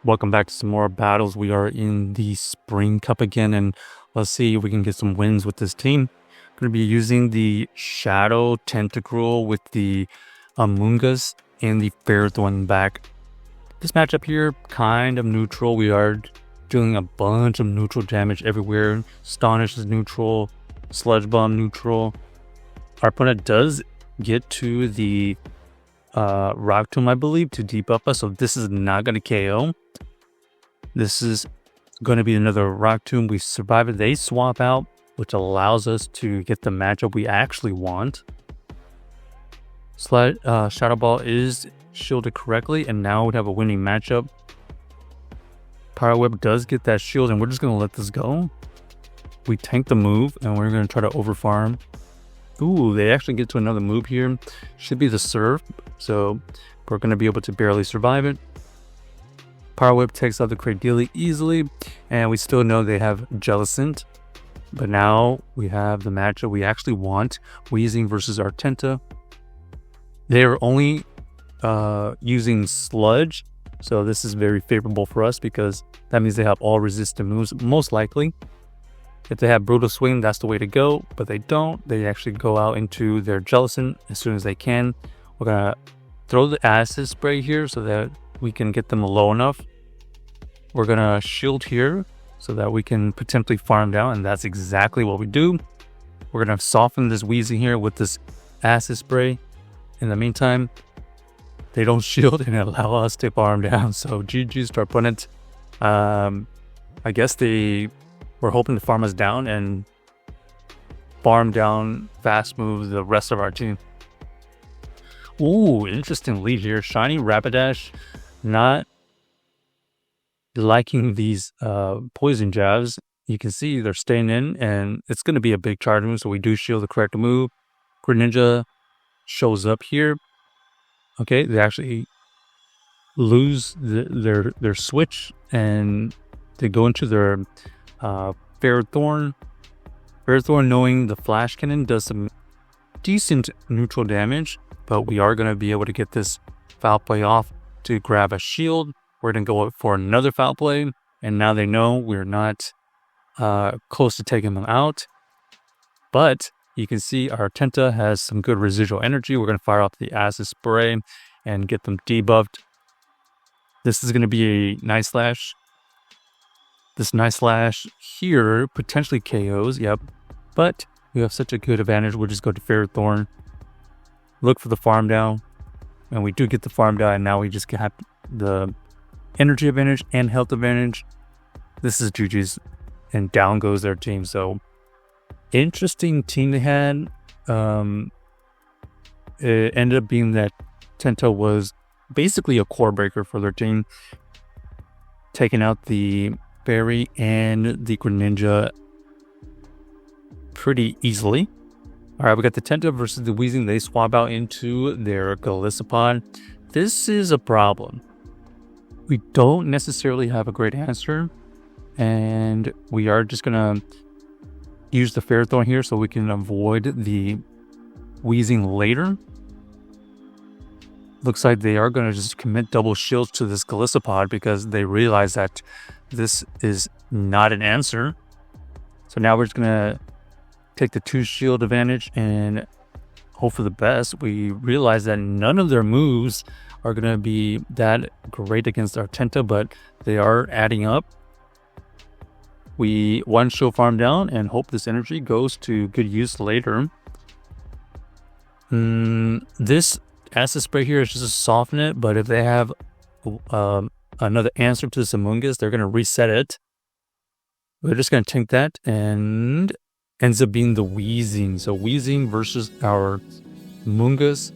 Welcome back to some more battles. We are in the Spring Cup again, and let's see if we can get some wins with this team. I'm going to be using the Shadow Tentacruel with the Amoongus and the Ferrothorn back. This matchup here, kind of neutral. We are doing a bunch of neutral damage everywhere. Astonish is neutral. Sludge Bomb neutral. Our opponent does get to the Rock Tomb, I believe, to debuff us, so this is not going to KO. This is going to be another Rock Tomb. We survive it. They swap out, which allows us to get the matchup we actually want. Shadow Ball is shielded correctly, and now we have a winning matchup. Power Whip does get that shield, and we're just going to let this go. We tank the move, and we're going to try to overfarm. Ooh, they actually get to another move here. Should be the Surf, so we're going to be able to barely survive it. Power Whip takes out the Cradily easily, and we still know they have Jellicent. But now we have the matchup we actually want, Weezing versus Artenta. They are only using Sludge, so this is very favorable for us because that means they have all resistant moves, most likely. If they have Brutal Swing, that's the way to go, but they don't. They actually go out into their Jellicent as soon as they can. We're going to throw the Acid Spray here so that we can get them low enough. We're going to shield here so that we can potentially farm down, and that's exactly what we do. We're going to soften this Weezing here with this Acid Spray. In the meantime, they don't shield and allow us to farm down, so GG's to our opponent. I guess they were hoping to farm us down and farm down fast move the rest of our team. Ooh, interesting lead here. Shiny Rapidash, not liking these poison jabs. You can see they're staying in, and it's going to be a big charge move, so we do shield the correct move. Greninja shows up here. Okay, they actually lose their switch, and they go into their Ferrothorn. Ferrothorn, knowing the Flash Cannon does some decent neutral damage, but we are going to be able to get this foul play off to grab a shield. We're going to go for another foul play, and now they know we're not close to taking them out. But you can see our Artenta has some good residual energy. We're going to fire off the Acid Spray and get them debuffed. This is going to be a Night Slash. This Night Slash here potentially KOs, yep. But we have such a good advantage. We'll just go to Ferrothorn, look for the farm down, and we do get the farm down, and now we just have the energy advantage and health advantage. This is GG's, and down goes their team. So interesting team they had. It ended up being that Tenta was basically a core breaker for their team, taking out the Fairy and the Greninja pretty easily. All right, we got the Tenta versus the Weezing. They swap out into their galissopod. This is a problem. We don't necessarily have a great answer, and we are just gonna use the Ferrothorn here so we can avoid the Weezing later. Looks like they are going to just commit double shields to this galissopod because they realize that this is not an answer. So now we're just going to take the 2 shield advantage and hope for the best. We realize that none of their moves are going to be that great against Artenta, but they are adding up. We one shield farm down and hope this energy goes to good use later. This Acid Spray here is just to soften it, but if they have another answer to this Amoongus, they're going to reset it. We're just going to tank that, and ends up being the Weezing. So Weezing versus our Amoongus.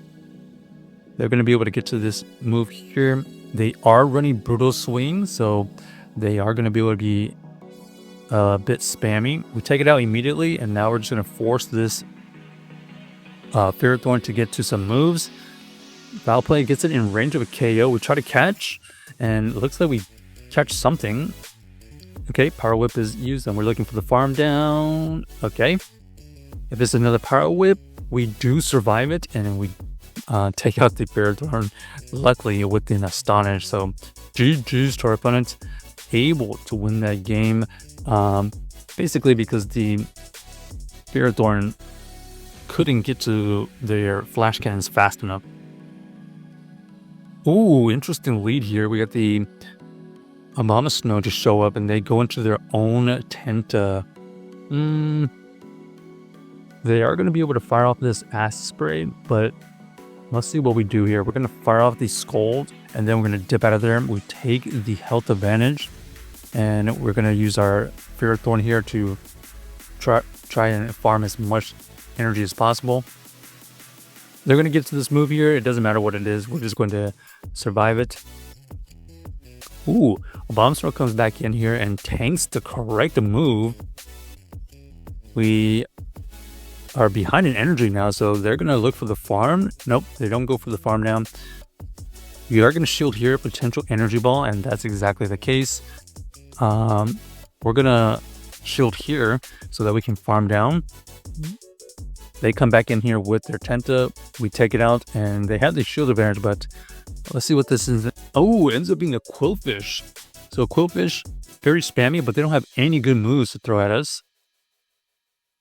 They're going to be able to get to this move here. They are running Brutal Swing, so they are going to be able to be a bit spammy. We take it out immediately, and now we're just going to force this Ferrothorn to get to some moves. Foul play gets it in range of a KO. We try to catch, and it looks like we catch something. Okay, Power Whip is used, and we're looking for the farm down. Okay, if it's another Power Whip, we do survive it, and then we take out the Ferrothorn, luckily with an Astonish. So GG's to our opponent, able to win that game. Basically because the Ferrothorn couldn't get to their flash cannons fast enough. Ooh, interesting lead here. We got the amamasnow to show up, and they go into their own Tenta. They are going to be able to fire off this acid spray, but let's see what we do here. We're going to fire off the Scald, and then we're going to dip out of there. We take the health advantage, and we're going to use our Ferrothorn here to try and farm as much energy as possible. They're going to get to this move here. It doesn't matter what it is. We're just going to survive it. Ooh, a Bombstorm comes back in here and tanks the correct move. We are behind in energy now, so they're going to look for the farm. Nope, they don't go for the farm now. We are going to shield here, potential energy ball, and that's exactly the case. We're going to shield here so that we can farm down. They come back in here with their Tenta. We take it out, and they have the shield advantage, but let's see what this is. Oh, it ends up being a Quillfish. So Quillfish, very spammy, but they don't have any good moves to throw at us.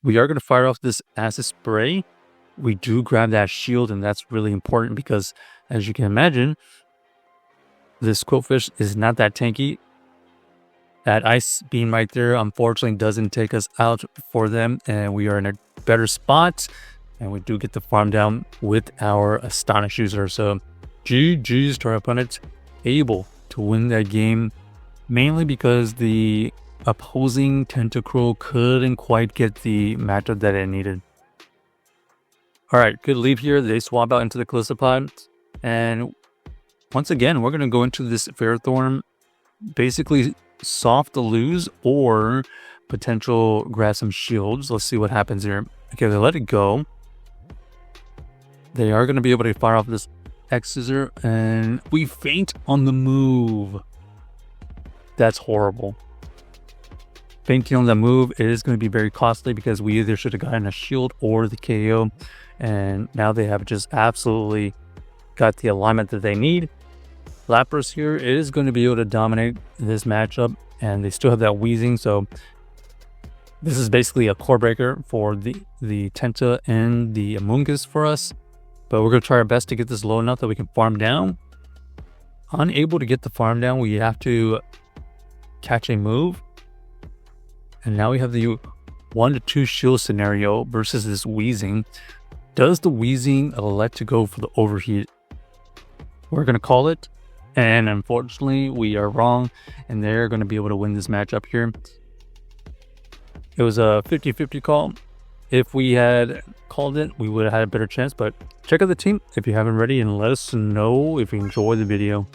We are going to fire off this acid spray. We do grab that shield, and that's really important because, as you can imagine, this Quillfish is not that tanky. That ice beam right there, unfortunately, doesn't take us out for them, and we are in a better spot, and we do get the farm down with our Astonish user. So GG's to our opponent, able to win that game, mainly because the opposing Tentacruel couldn't quite get the matchup that it needed. Alright, good lead here. They swap out into the galissopod, and once again, we're going to go into this Ferrothorn, basically soft to lose or potential grab some shields. Let's see what happens here. Okay, they let it go. They are going to be able to fire off this X-Scissor, and we faint on the move. That's horrible. Fainting on the move, it is going to be very costly because we either should have gotten a shield or the KO, and now they have just absolutely got the alignment that they need. Lapras here is going to be able to dominate this matchup, and they still have that Wheezing, so this is basically a core breaker for the Tenta and the Amoongus for us. But we're going to try our best to get this low enough that we can farm down. Unable to get the farm down, we have to catch a move. And now we have the 1 to 2 shield scenario versus this Wheezing. Does the Wheezing elect to go for the overheat? We're going to call it. And unfortunately, we are wrong. And they're going to be able to win this matchup here. It was a 50-50 call. If we had called it, we would have had a better chance. But check out the team if you haven't already, and let us know if you enjoy the video.